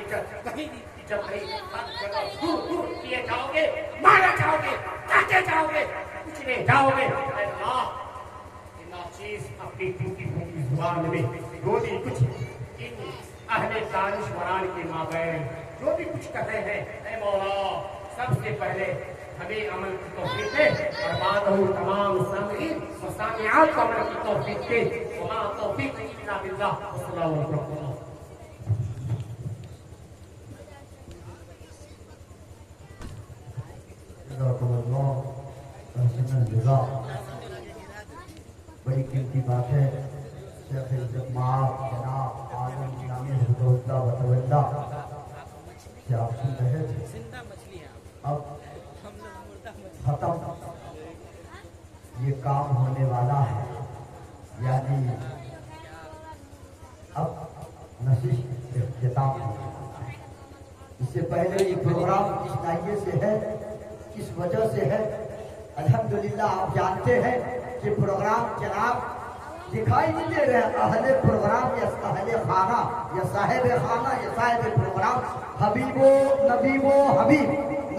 इज्जत कहीं भी इज्जत नहीं। हर जगह दूर दूर किए जाओगे, मारा जाओगे, काटे जाओगे, कुचले जाओगे। अल्लाह ये नाचीज अपनी टूटी फूटी जुबान में जो भी कुछ इन अहले दानिशवरान के माबैन जो भी कुछ कर रहे हैं, ऐ मौला सबसे पहले हमें अमल की तौफीक दे और बाद में तमाम सामीन और सामियात को अमल की तौफीक दे। वमा तौफीक इल्ला बिल्लाह। अस्सलामु अलैकुम। बड़ी कीमती बात है। शेख जमात जनाब आलम नामी हुदौला वतवल्ला से आप सुन रहे थे। अब खत्म ये काम होने वाला है, यानी अब नशिश इख्तिताम होने वाला है। इससे पहले ये प्रोग्राम किस नाइये से है, किस वजह से है, अल्हम्दुलिल्लाह आप जानते हैं कि प्रोग्राम जनाब दिखाई नहीं दे रहे। अहले प्रोग्राम या अहले खाना या साहिब खाना या साहिब प्रोग्राम हबीबो नबीबो हबीब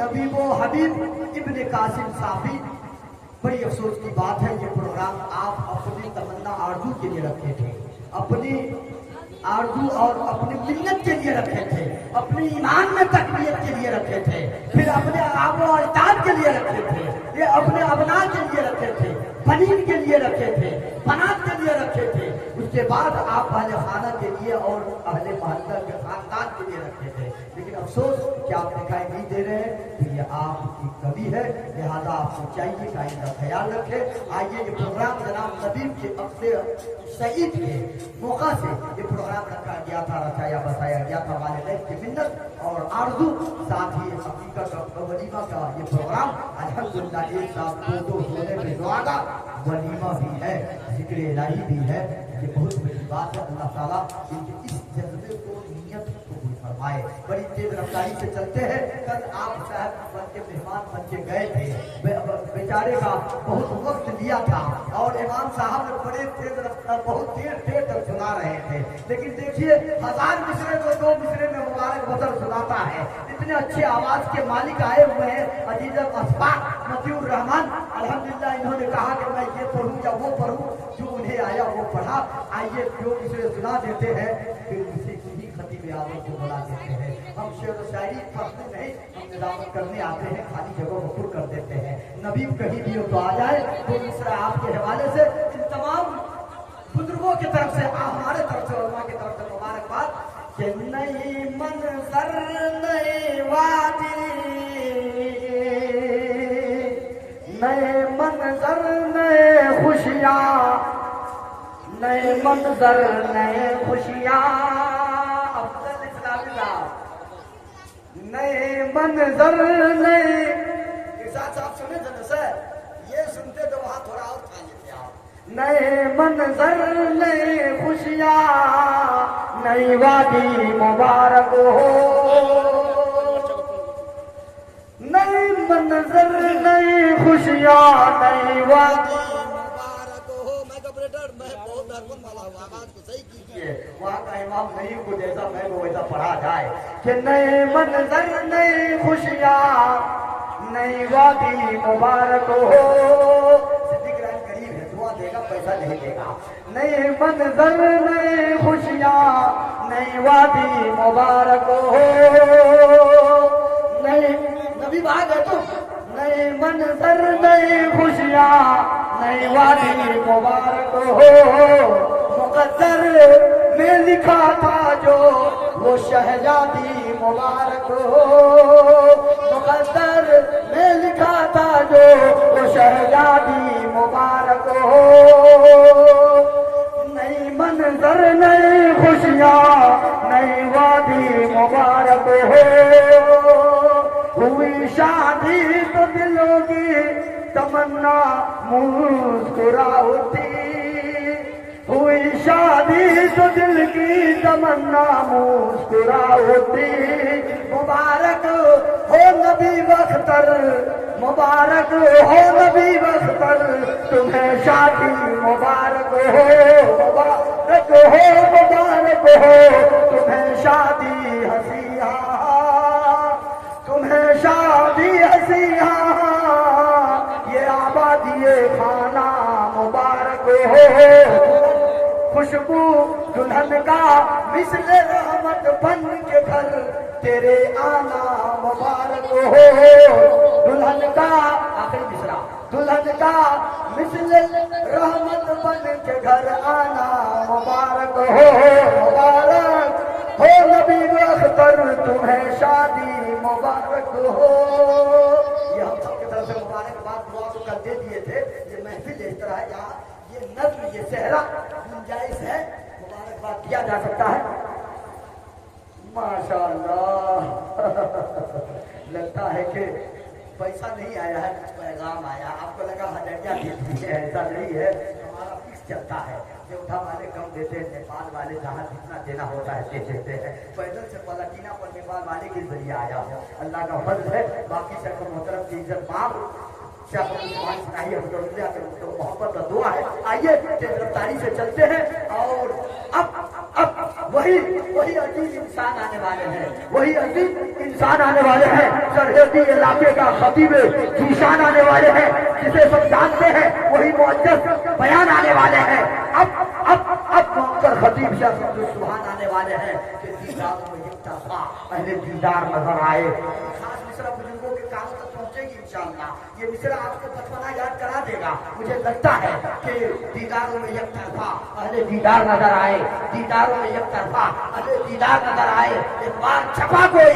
नबीबो हबीब इब्ने कासिम साफी। बड़ी अफसोस की बात है, ये प्रोग्राम आप अपनी तमन्ना आरज़ू के लिए रखे थे, अपनी आरज़ू और अपनी मिन्नत के लिए रखे थे, अपनी ईमान में तकबीयत के लिए रखे थे, फिर अपने आबो अजदाद के लिए रखे थे, ये अपने अबना के लिए रखे थे, बनीन के लिए रखे थे, बनात के लिए रखे थे। उसके बाद आप अहले खाना के लिए और अहले मोहल्ला के खानदान के लिए रखे थे। लेकिन अफसोस कि आप दिखाई नहीं दे रहे हैं, तो ये आपकी कमी है। लिहाजा आपको चाहिए कि आइंदा ख्याल रखें। आइए ये प्रोग्राम जनाब नबीब के अपने सईद के मौका से ये प्रोग्राम रखा गया था, रचाया बसाया गया था वालिदैन की मिन्नत और आरज़ू, साथ ही हकीकत और वलीमा का ये प्रोग्राम अल्हम्दुलिल्लाह एक साथ दो होने में दुआ का वलीमा भी है, जिक्र इलाही भी है। ये बहुत बड़ी बात है। अल्लाह ताला इनके इस जज्बे को नियत को भी फरमाए। बड़ी तेज रफ्तारी से चलते हैं। कल आप साहब बन के मेहमान बन के गए थे, बेचारे का बहुत वक्त लिया था और इमाम साहब ने बड़े तेज रफ्तार बहुत देर तक सुना रहे थे। लेकिन देखिए 1000 मिसरे को 2 मिसरे में मुबारक बदर सुनाता है। इतने अच्छे आवाज के मालिक आए हुए हैं अजीज अस्फाक मतीउर रहमान। अल्हम्दुलिल्लाह इन्होंने कहा कि मैं ये पढ़ूं या वो पढ़ूं, जो उन्हें आया वो पढ़ा। आइए जो इसे सुना देते हैं, फिर उसी की खतीब आदम को बुला देते हैं। हम शेर व शायरी पढ़ते नहीं, हम निजामत करने आते हैं, खाली जगह वकूर कर देते हैं। नबी कहीं भी हो तो आ जाए। तो दूसरा आपके हवाले से इन तमाम बुजुर्गों की तरफ से, हमारे तरफ से, उलमा की तरफ से मुबारकबाद कि नई मंजर नई वादी, नए मंजर नए खुशियाँ, नए मंजर नए खुशियाँ। अफजल इस्लामी साहब, नए मंजर नए इरशाद साहब सुने थे सर, ये सुनते तो वहाँ थोड़ा और खा लेते आप। नए मंजर नए खुशियाँ, नई वादी मुबारक हो, नए मंजर नई खुशियाँ, नई वादी मुबारक हो। मैं ऑपरेटर, मैं बहुत धर्मन वाला हूँ, आवाज को सही कीजिए। वहाँ का इमाम नहीं को जैसा मैं वो वैसा पढ़ा जाए कि नए मंजर नई खुशियाँ, नई वादी मुबारक हो। सिद्दीक रहमान गरीब है, दुआ देगा पैसा नहीं देगा। नए मंजर नई खुशियाँ, नई वादी मुबारक हो। नई नबी बाग है तुम, नए मंजर नई खुशियाँ, नई वादी मुबारक हो। मुकद्दर में लिखा था जो वो शहजादी मुबारक हो। मुकद्दर में लिखा था जो वो शहजादी मुबारक हो। नई मंजर नई खुशियाँ, नई वादी मुबारक हो। हुई शादी तो दिलों की तमन्ना मुस्कुरा उठी, हुई शादी तो दिल की तमन्ना मुस्कुरा उठी। मुबारक हो नबी बख्तर, मुबारक हो नबी बख्तर, तुम्हें शादी मुबारक हो। मुबारक हो, मुबारक हो तुम्हें शादी हंसी खुशबू दुल्हन का मिसल रहमत बन के घर तेरे आना मुबारक हो दुल्हन का आखिरी मिसरा दुल्हन का मिसल रहमत बन के घर आना मुबारक हो नबी अख्तर तुम्हें शादी मुबारक हो। ये हम सबके तरफ से मुबारकबाद दुआ तो कर दे दिए थे। ये महफिल इस तरह यहाँ ये नज्म ये सहरा गुंजाइश है, मुबारकबाद किया जा सकता है। माशाअल्लाह लगता है कि पैसा नहीं आया है, पैगाम आया। आपको लगा हजरिया देती है, ऐसा नहीं है, हमारा फिक्स चलता है। देवधा वाले कम देते हैं, नेपाल वाले जहाँ जितना देना होता है दे देते हैं। पैदल से पलटीना पर नेपाल वाले के जरिए आया हो, अल्लाह का फर्ज है। बाकी सबको मोहतरम की इज्जत माफ मोहब्बत का दुआ है। आइए गिरफ्तारी से चलते हैं और अब वही अजीब इंसान आने वाले हैं, वही अजीब इंसान आने वाले हैं। सरहदी इलाके का खतीब जीशान आने वाले हैं, जिसे सब जानते हैं। वही मुअज्जज़ बयान आने वाले हैं। अब मुअक्कर खतीब सुभान आने वाले हैं कि दीदार में यकता था, पहले दीदार नजर आए। खास मिसरा बुजुर्गों के कानों तक पहुंचेगी इंशाअल्लाह। ये मिसरा आपको बचपना याद करा देगा। मुझे लगता है कि दीदारों में यकता था, पहले दीदार नजर आए, दीदारों में यकता था, पहले दीदार नजर आए। एक बार छपा कोई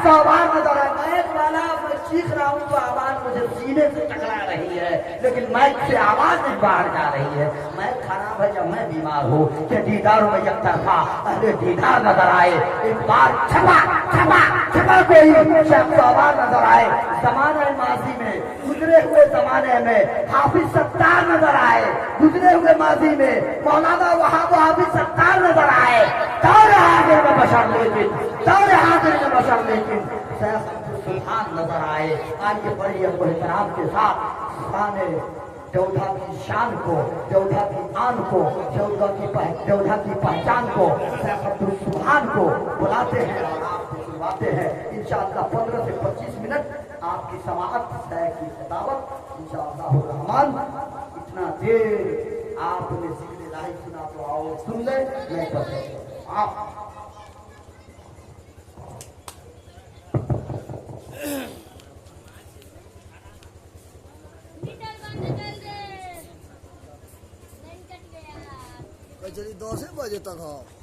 सवार नजर आए। मैक वाला मैं चीख रहा हूँ तो आवाज मुझे सीने से टकरा रही है, लेकिन मैक से आवाज नहीं बाहर जा रही है। मैक खराब है या मैं बीमार हूँ कि दीदारों में यकता था, पहले दीदार नजर आए। एक बार छपा कोई सवार नजर आए। जमाने माजी में, गुजरे हुए जमाने में हाफिज सत्तार नजर आए। गुजरे हुए माजी में मौलाना वहाब हाफिज सत्तार नजर आए। दौरे हाजिर में बशर लेकिन शेख सुल्तान नजर आए। आइए बड़ी एहतराम के साथ शान देवधा की शान को, देवधा की आन को, देवधा की पहचान को, शेख अब्दुल सुभान को बुलाते हैं और आपको सुनवाते हैं। इंशाअल्लाह 15 से 25 मिनट आपकी समाअत शेख की खिताबत इंशाअल्लाह रहमान। इतना देर आपने जिक्र इलाही सुना तो आओ सुन ले। मैं आप चलिए 10 बजे तक हो।